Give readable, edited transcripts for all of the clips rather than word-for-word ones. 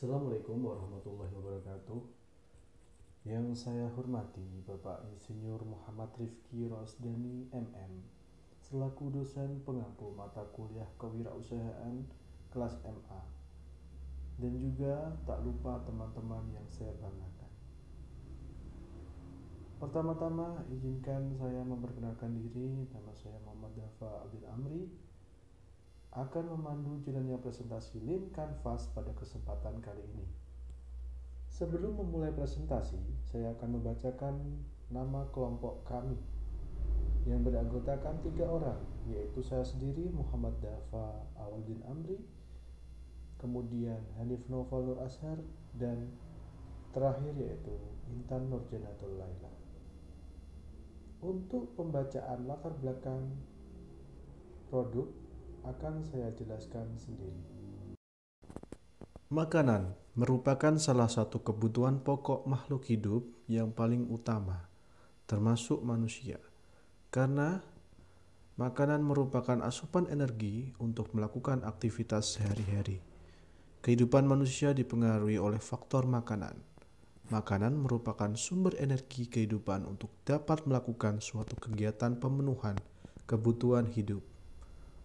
Assalamualaikum warahmatullahi wabarakatuh. Yang saya hormati Bapak Insinyur Muhammad Rifki Rosdani MM selaku dosen pengampu mata kuliah kewirausahaan kelas MA, dan juga tak lupa teman-teman yang saya banggakan. Pertama-tama izinkan saya memperkenalkan diri. Nama saya Muhammad Dafa Abdul Amri, akan memandu jalannya presentasi Lean Canvas pada kesempatan kali ini. Sebelum memulai presentasi, saya akan membacakan nama kelompok kami yang beranggotakan 3 orang, yaitu saya sendiri Muhammad Dafa Awaldin Amri, kemudian Hanif Noval Nur Ashar, dan terakhir yaitu Intan Nurjanatul Laila. Untuk pembacaan latar belakang produk akan saya jelaskan sendiri. Makanan merupakan salah satu kebutuhan pokok makhluk hidup yang paling utama, termasuk manusia, karena makanan merupakan asupan energi untuk melakukan aktivitas sehari-hari. Kehidupan manusia dipengaruhi oleh faktor makanan. Makanan merupakan sumber energi kehidupan untuk dapat melakukan suatu kegiatan pemenuhan kebutuhan hidup.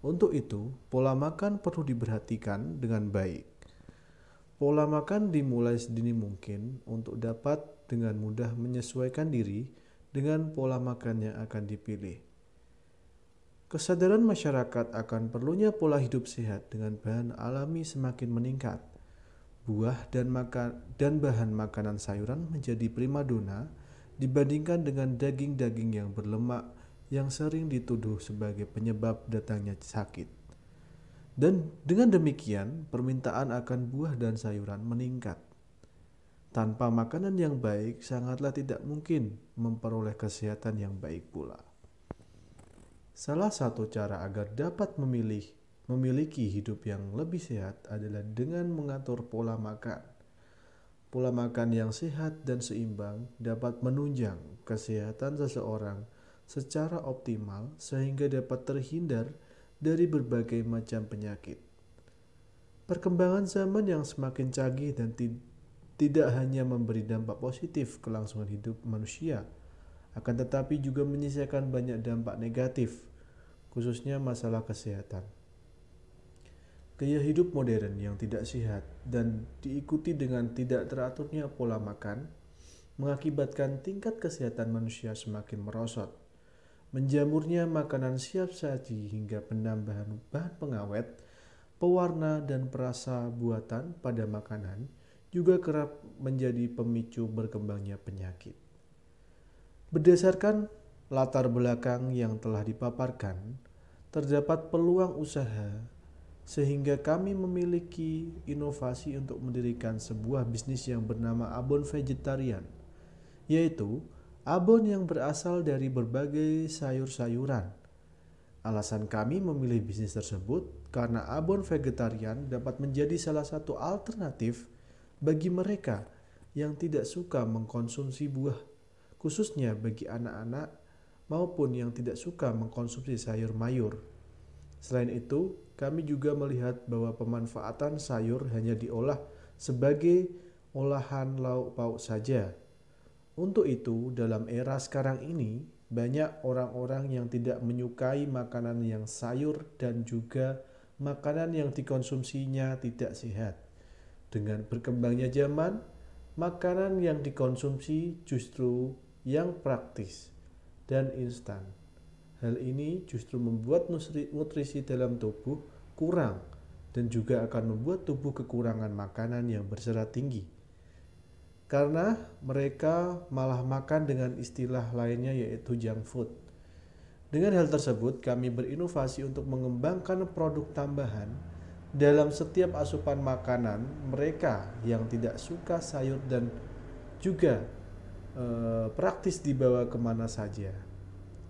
Untuk itu, pola makan perlu diperhatikan dengan baik. Pola makan dimulai sedini mungkin untuk dapat dengan mudah menyesuaikan diri dengan pola makan yang akan dipilih. Kesadaran masyarakat akan perlunya pola hidup sehat dengan bahan alami semakin meningkat. Buah dan bahan makanan sayuran menjadi primadona dibandingkan dengan daging-daging yang berlemak yang sering dituduh sebagai penyebab datangnya sakit. Dan dengan demikian, permintaan akan buah dan sayuran meningkat. Tanpa makanan yang baik, sangatlah tidak mungkin memperoleh kesehatan yang baik pula. Salah satu cara agar dapat memiliki hidup yang lebih sehat adalah dengan mengatur pola makan. Pola makan yang sehat dan seimbang dapat menunjang kesehatan seseorang secara optimal sehingga dapat terhindar dari berbagai macam penyakit. Perkembangan zaman yang semakin canggih dan tidak hanya memberi dampak positif kelangsungan hidup manusia, akan tetapi juga menyisakan banyak dampak negatif, khususnya masalah kesehatan. Gaya hidup modern yang tidak sehat dan diikuti dengan tidak teraturnya pola makan mengakibatkan tingkat kesehatan manusia semakin merosot. Menjamurnya makanan siap saji hingga penambahan bahan pengawet, pewarna, dan perasa buatan pada makanan juga kerap menjadi pemicu berkembangnya penyakit. Berdasarkan latar belakang yang telah dipaparkan, terdapat peluang usaha sehingga kami memiliki inovasi untuk mendirikan sebuah bisnis yang bernama Abon Vegetarian, yaitu abon yang berasal dari berbagai sayur-sayuran. Alasan kami memilih bisnis tersebut karena abon vegetarian dapat menjadi salah satu alternatif bagi mereka yang tidak suka mengkonsumsi buah, khususnya bagi anak-anak maupun yang tidak suka mengkonsumsi sayur mayur. Selain itu, kami juga melihat bahwa pemanfaatan sayur hanya diolah sebagai olahan lauk pauk saja. Untuk itu, dalam era sekarang ini, banyak orang-orang yang tidak menyukai makanan yang sayur dan juga makanan yang dikonsumsinya tidak sehat. Dengan berkembangnya zaman, makanan yang dikonsumsi justru yang praktis dan instan. Hal ini justru membuat nutrisi dalam tubuh kurang dan juga akan membuat tubuh kekurangan makanan yang berserat tinggi. Karena mereka malah makan dengan istilah lainnya yaitu junk food. Dengan hal tersebut, kami berinovasi untuk mengembangkan produk tambahan dalam setiap asupan makanan mereka yang tidak suka sayur dan juga praktis dibawa kemana saja.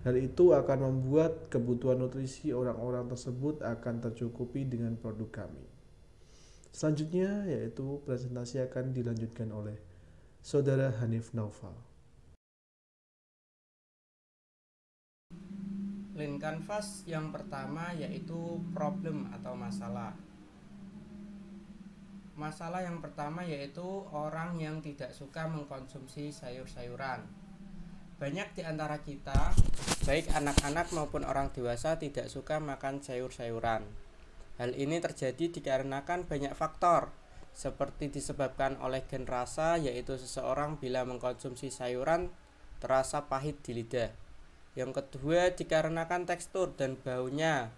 Hal itu akan membuat kebutuhan nutrisi orang-orang tersebut akan tercukupi dengan produk kami. Selanjutnya yaitu presentasi akan dilanjutkan oleh Saudara Hanif Noval. Lean Canvas yang pertama yaitu problem atau masalah. Masalah yang pertama yaitu orang yang tidak suka mengkonsumsi sayur-sayuran. Banyak di antara kita, baik anak-anak maupun orang dewasa, tidak suka makan sayur-sayuran. Hal ini terjadi dikarenakan banyak faktor, seperti disebabkan oleh gen rasa, yaitu seseorang bila mengkonsumsi sayuran terasa pahit di lidah. Yang kedua, dikarenakan tekstur dan baunya.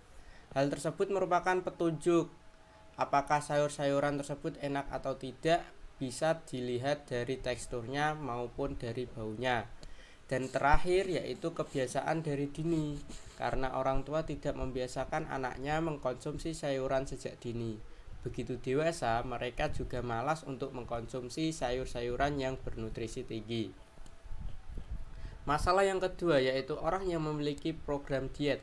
Hal tersebut merupakan petunjuk apakah sayur-sayuran tersebut enak atau tidak bisa dilihat dari teksturnya maupun dari baunya. Dan terakhir yaitu kebiasaan dari dini, karena orang tua tidak membiasakan anaknya mengkonsumsi sayuran sejak dini. Begitu dewasa, mereka juga malas untuk mengkonsumsi sayur-sayuran yang bernutrisi tinggi. Masalah yang kedua yaitu orang yang memiliki program diet.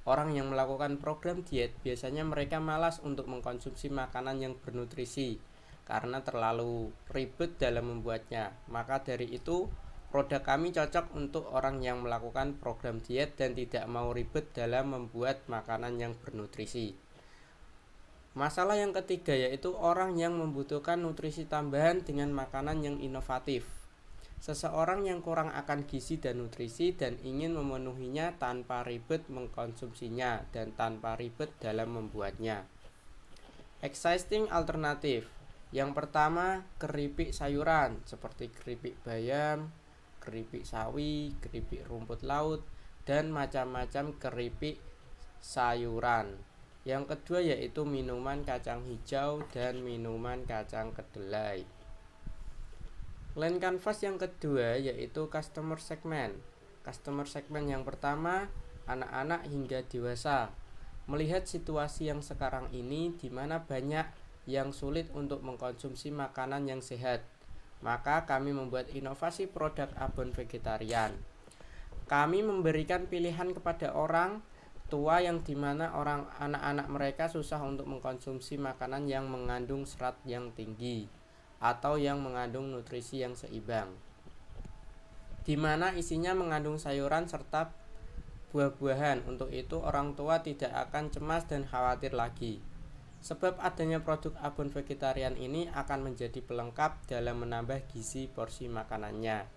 Orang yang melakukan program diet biasanya mereka malas untuk mengkonsumsi makanan yang bernutrisi karena terlalu ribet dalam membuatnya. Maka dari itu, produk kami cocok untuk orang yang melakukan program diet dan tidak mau ribet dalam membuat makanan yang bernutrisi. Masalah yang ketiga yaitu orang yang membutuhkan nutrisi tambahan dengan makanan yang inovatif. Seseorang yang kurang akan gizi dan nutrisi dan ingin memenuhinya tanpa ribet mengkonsumsinya dan tanpa ribet dalam membuatnya. Existing alternatif. Yang pertama, keripik sayuran seperti keripik bayam, keripik sawi, keripik rumput laut, dan macam-macam keripik sayuran. Yang kedua yaitu minuman kacang hijau dan minuman kacang kedelai. Line canvas yang kedua yaitu customer segment. Customer segment yang pertama, anak-anak hingga dewasa. Melihat situasi yang sekarang ini di mana banyak yang sulit untuk mengkonsumsi makanan yang sehat, maka kami membuat inovasi produk abon vegetarian. Kami memberikan pilihan kepada orang tua yang dimana orang anak-anak mereka susah untuk mengkonsumsi makanan yang mengandung serat yang tinggi atau yang mengandung nutrisi yang seimbang, dimana isinya mengandung sayuran serta buah-buahan. Untuk itu orang tua tidak akan cemas dan khawatir lagi, sebab adanya produk abon vegetarian ini akan menjadi pelengkap dalam menambah gizi porsi makanannya.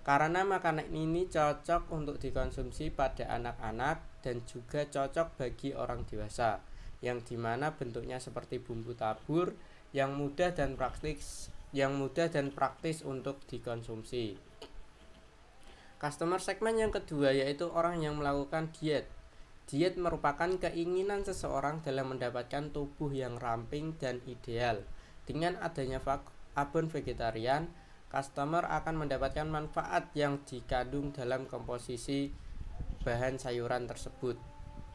Karena makanan ini cocok untuk dikonsumsi pada anak-anak dan juga cocok bagi orang dewasa, yang dimana bentuknya seperti bumbu tabur yang mudah dan praktis untuk dikonsumsi. Customer segmen yang kedua yaitu orang yang melakukan diet. Diet merupakan keinginan seseorang dalam mendapatkan tubuh yang ramping dan ideal. Dengan adanya abon vegetarian, customer akan mendapatkan manfaat yang dikandung dalam komposisi bahan sayuran tersebut,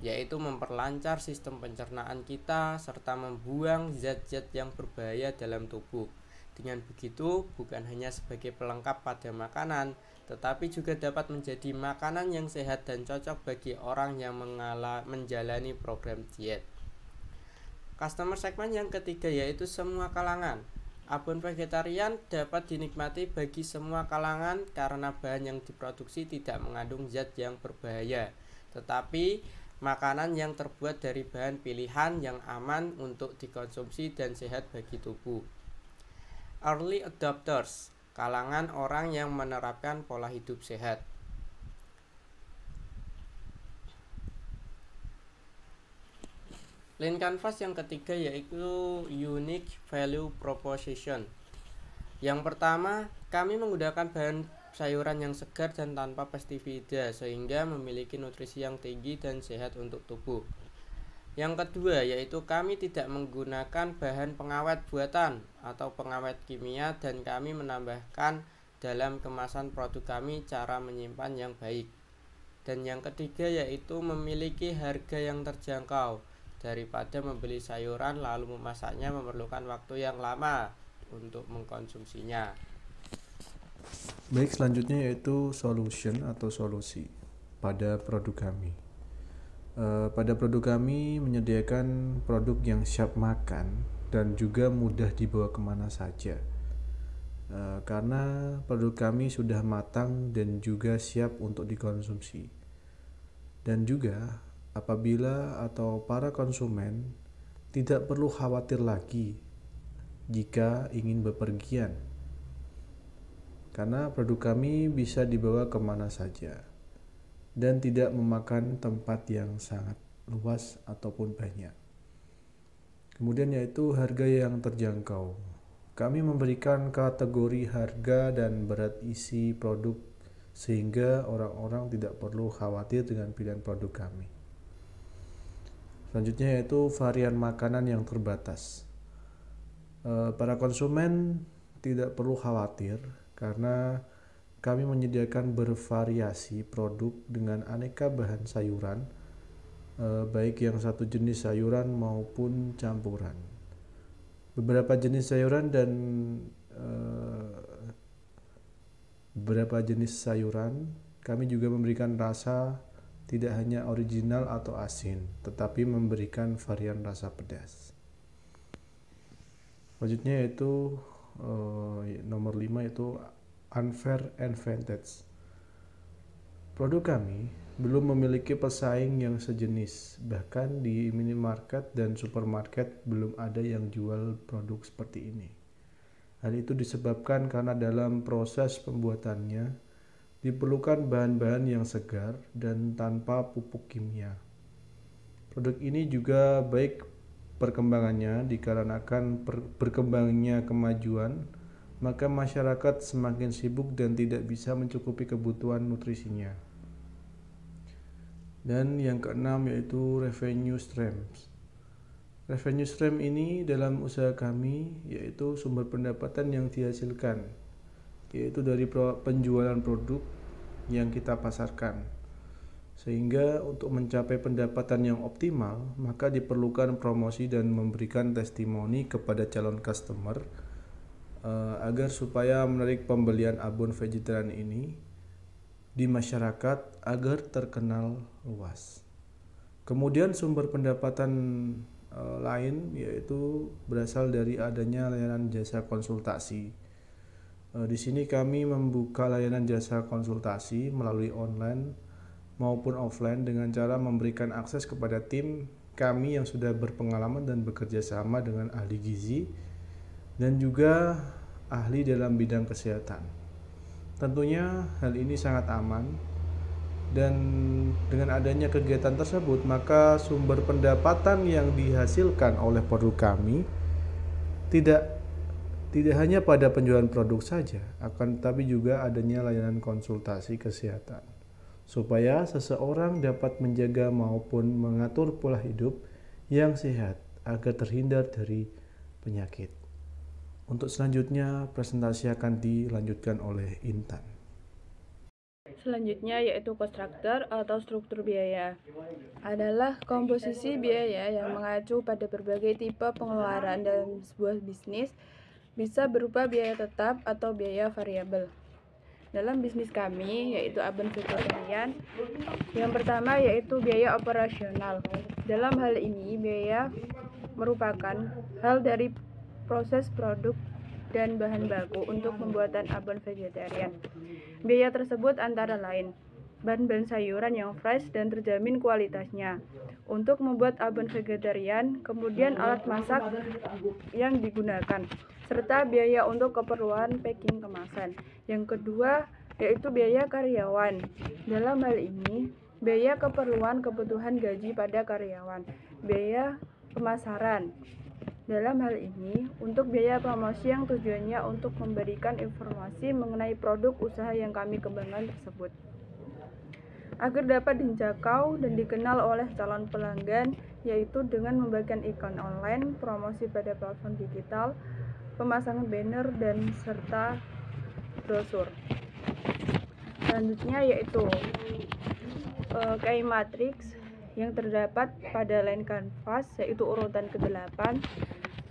yaitu memperlancar sistem pencernaan kita serta membuang zat-zat yang berbahaya dalam tubuh. Dengan begitu, bukan hanya sebagai pelengkap pada makanan, tetapi juga dapat menjadi makanan yang sehat dan cocok bagi orang yang menjalani program diet. Customer segment yang ketiga yaitu semua kalangan. Abon vegetarian dapat dinikmati bagi semua kalangan karena bahan yang diproduksi tidak mengandung zat yang berbahaya, tetapi makanan yang terbuat dari bahan pilihan yang aman untuk dikonsumsi dan sehat bagi tubuh. Early adopters, kalangan orang yang menerapkan pola hidup sehat. Line canvas yang ketiga yaitu unique value proposition. Yang pertama, kami menggunakan bahan sayuran yang segar dan tanpa pestisida sehingga memiliki nutrisi yang tinggi dan sehat untuk tubuh. Yang kedua yaitu kami tidak menggunakan bahan pengawet buatan atau pengawet kimia, dan kami menambahkan dalam kemasan produk kami cara menyimpan yang baik. Dan yang ketiga yaitu memiliki harga yang terjangkau. Daripada membeli sayuran lalu memasaknya memerlukan waktu yang lama untuk mengkonsumsinya. Baik, selanjutnya yaitu solution atau solusi pada produk kami. Pada produk kami menyediakan produk yang siap makan dan juga mudah dibawa kemana saja, karena produk kami sudah matang dan juga siap untuk dikonsumsi. Dan juga apabila atau para konsumen tidak perlu khawatir lagi jika ingin bepergian, karena produk kami bisa dibawa kemana saja dan tidak memakan tempat yang sangat luas ataupun banyak. Kemudian yaitu harga yang terjangkau. Kami memberikan kategori harga dan berat isi produk sehingga orang-orang tidak perlu khawatir dengan pilihan produk kami. Selanjutnya yaitu varian makanan yang terbatas. Para konsumen tidak perlu khawatir karena kami menyediakan bervariasi produk dengan aneka bahan sayuran, baik yang satu jenis sayuran maupun campuran. Beberapa jenis sayuran dan kami juga memberikan rasa tidak hanya original atau asin, tetapi memberikan varian rasa pedas. Selanjutnya yaitu nomor 5 yaitu unfair advantage. Produk kami belum memiliki pesaing yang sejenis, bahkan di minimarket dan supermarket belum ada yang jual produk seperti ini. Hal itu disebabkan karena dalam proses pembuatannya diperlukan bahan-bahan yang segar dan tanpa pupuk kimia. Produk ini juga baik perkembangannya dikarenakan berkembangnya kemajuan, maka masyarakat semakin sibuk dan tidak bisa mencukupi kebutuhan nutrisinya. Dan yang keenam yaitu revenue streams. Revenue stream ini dalam usaha kami yaitu sumber pendapatan yang dihasilkan, yaitu dari penjualan produk yang kita pasarkan. Sehingga untuk mencapai pendapatan yang optimal, maka diperlukan promosi dan memberikan testimoni kepada calon customer agar supaya menarik pembelian abon vegetarian ini di masyarakat agar terkenal luas. Kemudian sumber pendapatan lain yaitu berasal dari adanya layanan jasa konsultasi. Di sini kami membuka layanan jasa konsultasi melalui online maupun offline dengan cara memberikan akses kepada tim kami yang sudah berpengalaman dan bekerja sama dengan ahli gizi dan juga ahli dalam bidang kesehatan. Tentunya hal ini sangat aman. Dan dengan adanya kegiatan tersebut, maka sumber pendapatan yang dihasilkan oleh produk kami tidak hanya pada penjualan produk saja, akan tetapi juga adanya layanan konsultasi kesehatan, supaya seseorang dapat menjaga maupun mengatur pola hidup yang sehat agar terhindar dari penyakit. Untuk selanjutnya, presentasi akan dilanjutkan oleh Intan. Selanjutnya yaitu cost structure atau struktur biaya. Adalah komposisi biaya yang mengacu pada berbagai tipe pengeluaran dalam sebuah bisnis, bisa berupa biaya tetap atau biaya variabel. Dalam bisnis kami yaitu Abon Vegetarian, yang pertama yaitu biaya operasional. Dalam hal ini biaya merupakan hal dari proses produk dan bahan baku untuk pembuatan abon vegetarian. Biaya tersebut antara lain bahan-bahan sayuran yang fresh dan terjamin kualitasnya untuk membuat abon vegetarian, kemudian alat masak yang digunakan, serta biaya untuk keperluan packing kemasan. Yang kedua yaitu biaya karyawan. Dalam hal ini biaya keperluan kebutuhan gaji pada karyawan, biaya pemasaran. Dalam hal ini, untuk biaya promosi yang tujuannya untuk memberikan informasi mengenai produk usaha yang kami kembangkan tersebut, agar dapat dijangkau dan dikenal oleh calon pelanggan, yaitu dengan membagikan iklan online, promosi pada platform digital, pemasangan banner, dan serta brosur. Selanjutnya yaitu KI Matrix yang terdapat pada line kanvas, yaitu urutan ke-8.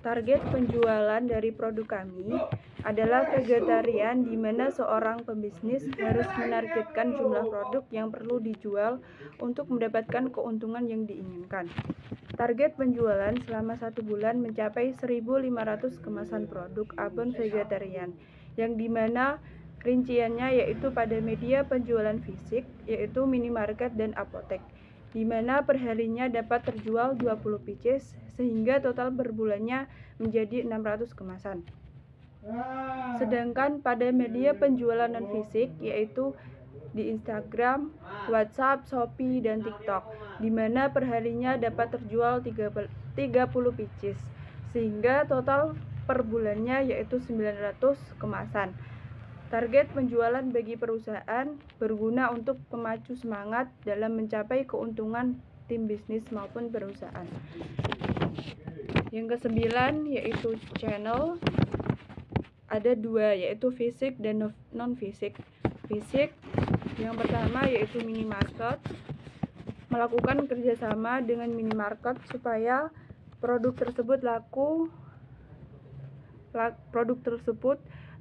Target penjualan dari produk kami adalah vegetarian, di mana seorang pembisnis harus menargetkan jumlah produk yang perlu dijual untuk mendapatkan keuntungan yang diinginkan. Target penjualan selama 1 bulan mencapai 1.500 kemasan produk abon vegetarian, yang dimana rinciannya yaitu pada media penjualan fisik, yaitu minimarket dan apotek. di mana perharinya dapat terjual 20 pieces sehingga total per bulannya menjadi 600 kemasan. Sedangkan pada media penjualan non-fisik yaitu di Instagram, WhatsApp, Shopee, dan TikTok, di mana perharinya dapat terjual 30 pieces sehingga total per bulannya yaitu 900 kemasan. Target penjualan bagi perusahaan berguna untuk memacu semangat dalam mencapai keuntungan tim bisnis maupun perusahaan. Yang ke-9 yaitu channel. Ada dua, yaitu fisik dan non-fisik. Fisik yang pertama yaitu minimarket, melakukan kerjasama dengan minimarket supaya produk tersebut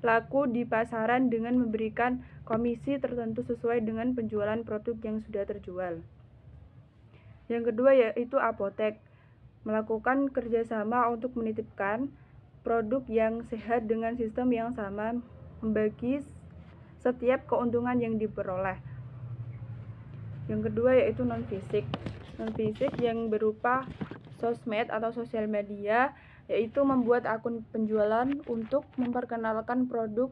laku di pasaran dengan memberikan komisi tertentu sesuai dengan penjualan produk yang sudah terjual. Yang kedua yaitu apotek, melakukan kerjasama untuk menitipkan produk yang sehat dengan sistem yang sama, membagi setiap keuntungan yang diperoleh. Yang kedua yaitu non-fisik. Non-fisik yang berupa sosmed atau sosial media, yaitu membuat akun penjualan untuk memperkenalkan produk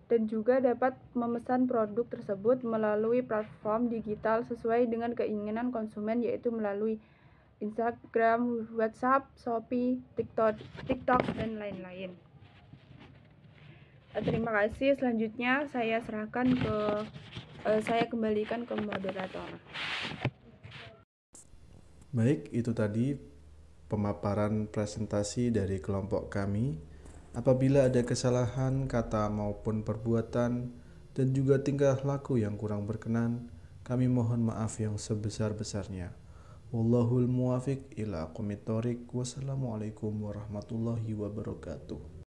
dan juga dapat memesan produk tersebut melalui platform digital sesuai dengan keinginan konsumen, yaitu melalui Instagram, WhatsApp, Shopee, TikTok, dan lain-lain. Terima kasih. Selanjutnya saya kembalikan ke moderator. Baik, itu tadi pemaparan presentasi dari kelompok kami. Apabila ada kesalahan kata maupun perbuatan dan juga tingkah laku yang kurang berkenan, kami mohon maaf yang sebesar-besarnya. Wallahul muwafiq ila aqwamit thoriq. Wassalamualaikum warahmatullahi wabarakatuh.